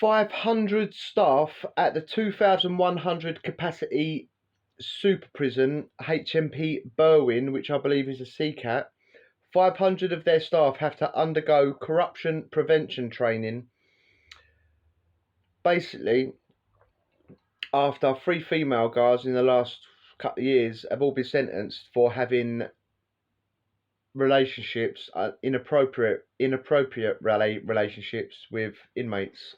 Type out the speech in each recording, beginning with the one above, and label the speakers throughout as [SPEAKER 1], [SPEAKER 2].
[SPEAKER 1] 500 staff at the 2,100 capacity super prison HMP BERWYN, which I believe is a CCAT. 500 of their staff have to undergo corruption prevention training. Basically, after 3 female guards in the last couple of years have all been sentenced for having relationships, inappropriate relationships with inmates.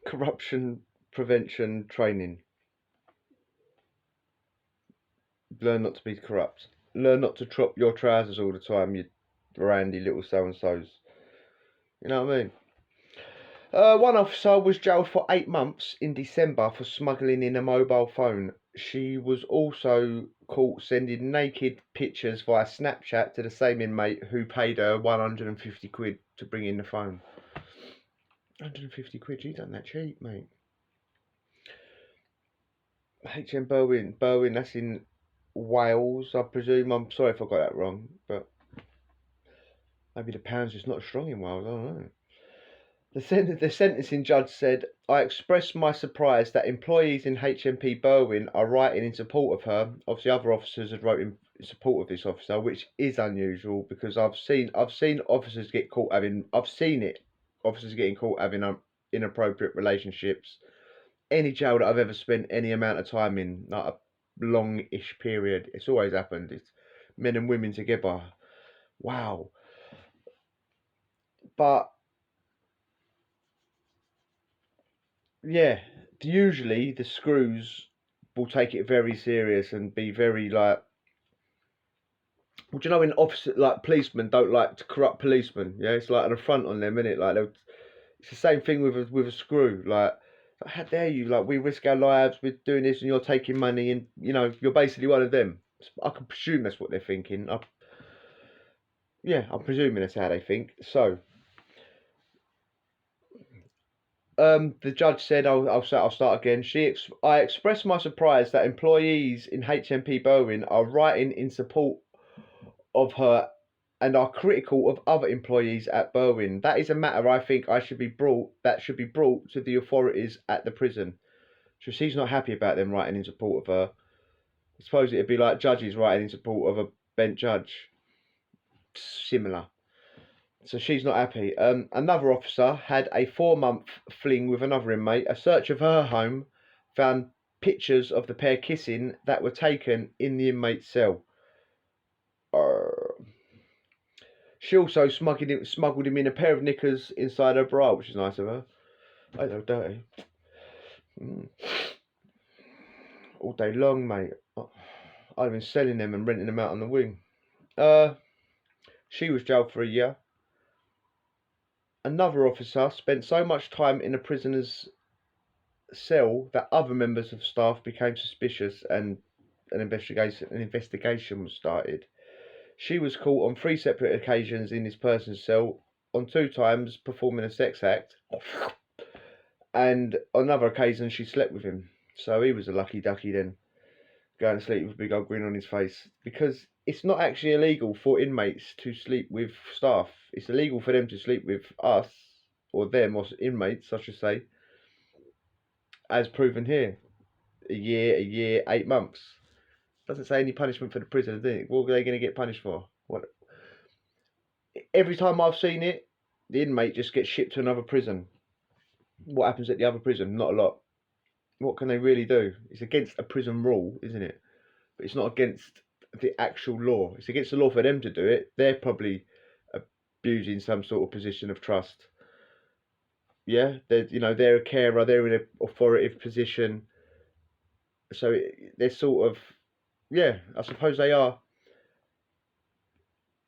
[SPEAKER 1] Corruption prevention training. Learn not to be corrupt. Learn not to drop your trousers all the time, you randy little so-and-sos. You know what I mean? One officer was jailed for 8 months in December for smuggling in a mobile phone. She was also caught sending naked pictures via Snapchat to the same inmate who paid her 150 quid to bring in the phone. 150 quid, you done that cheap, mate. HM BERWYN, that's in Wales, I presume. I'm sorry if I got that wrong, but maybe the pound's just not strong in Wales, I don't know. The sentencing judge said, "I express my surprise that employees in HMP BERWYN are writing in support of her." Obviously, other officers had wrote in support of this officer, which is unusual because I've seen officers get caught having. Officers getting caught having inappropriate relationships. Any jail that I've ever spent any amount of time in, like a long-ish period, it's always happened. It's men and women together. Wow. But yeah, usually the screws will take it very serious and be very like. Well, do you know when officers like policemen don't like to corrupt policemen? Yeah, it's like an affront on them, isn't it? Like it's the same thing with a screw. Like, how dare you? Like, we risk our lives with doing this, and you're taking money, and you know you're basically one of them. I can presume that's what they're thinking. I'm presuming that's how they think. So. The judge said, I'll start again. I express my surprise that employees in HMP BERWYN are writing in support of her and are critical of other employees at BERWYN. That is a matter I think should be brought to the authorities at the prison. So she's not happy about them writing in support of her. I suppose it'd be like judges writing in support of a bent judge. Similar. So she's not happy. Another officer had a 4-month fling with another inmate. A search of her home found pictures of the pair kissing that were taken in the inmate's cell. She also smuggled him in a pair of knickers inside her bra, which is nice of her. Oh, they're dirty. All day long, mate. I've been selling them and renting them out on the wing. She was jailed for a year. Another officer spent so much time in a prisoner's cell that other members of staff became suspicious and an investigation was started. She was caught on 3 separate occasions in this person's cell, on 2 times performing a sex act, and on another occasion she slept with him. So he was a lucky ducky then, going to sleep with a big old grin on his face, because it's not actually illegal for inmates to sleep with staff. It's illegal for them to sleep with us, or them, or inmates, I should say, as proven here. A year, 8 months. Doesn't say any punishment for the prisoner, does it? What are they going to get punished for? What? Every time I've seen it, the inmate just gets shipped to another prison. What happens at the other prison? Not a lot. What can they really do? It's against a prison rule, isn't it? But it's not against the actual law. It's against the law for them to do it. They're probably abusing some sort of position of trust. Yeah, they're a carer. They're in an authoritative position. So they're sort of, I suppose they are.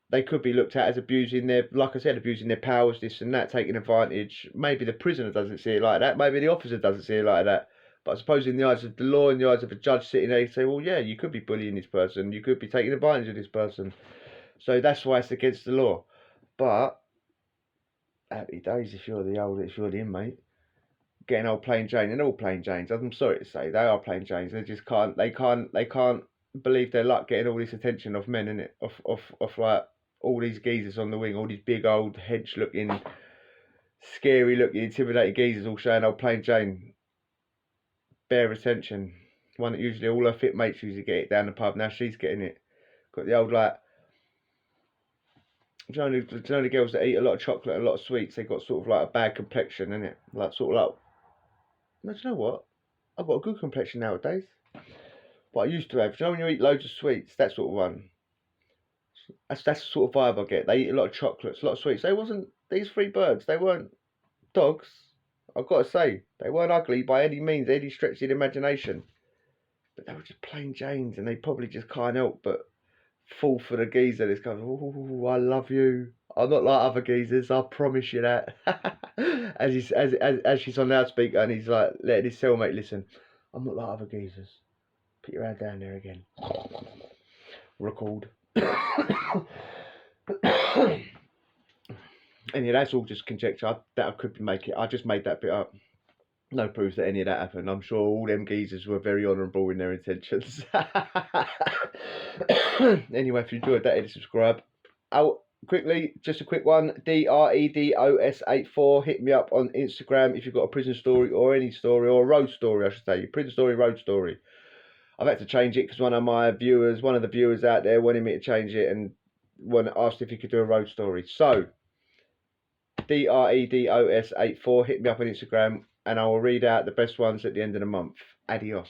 [SPEAKER 1] They could be looked at as abusing like I said, abusing their powers, this and that, taking advantage. Maybe the prisoner doesn't see it like that. Maybe the officer doesn't see it like that. But I suppose in the eyes of the law, in the eyes of a judge sitting there, you say, well, yeah, you could be bullying this person. You could be taking advantage of this person. So that's why it's against the law. But happy days if you're the inmate. Getting old plain Jane, and all plain Janes. I'm sorry to say, they are plain Janes. They can't believe their luck getting all this attention off men, innit? Off like all these geezers on the wing, all these big old hench looking, scary looking, intimidating geezers all showing old plain Jane. Bare attention. One that usually all her fit mates usually get it down the pub. Now she's getting it. Got the old like, do you know the girls that eat a lot of chocolate and a lot of sweets? They got sort of like a bad complexion, innit? Like sort of like, no, do you know what? I've got a good complexion nowadays. But I used to have. Do you know when you eat loads of sweets? That sort of one. That's the sort of vibe I get. They eat a lot of chocolates, a lot of sweets. They wasn't, these three birds, they weren't dogs. I've got to say, they weren't ugly by any means, any stretch of the imagination. But they were just plain Janes, and they probably just can't help but fall for the geezer. This guy, oh, I love you. I'm not like other geezers, I promise you that. as she's on loudspeaker and he's like letting his cellmate listen. I'm not like other geezers. Put your hand down there again. Record. Anyway, that's all just conjecture. That I could make it. I just made that bit up. No proof that any of that happened. I'm sure all them geezers were very honourable in their intentions. Anyway, if you enjoyed that, hit subscribe. Oh, quickly, just a quick one. DREDOS84. Hit me up on Instagram if you've got a prison story or any story, or a road story, I should say. Prison story, road story. I've had to change it because one of the viewers out there wanted me to change it and asked if he could do a road story. So, DREDOS84. Hit me up on Instagram and I will read out the best ones at the end of the month. Adios.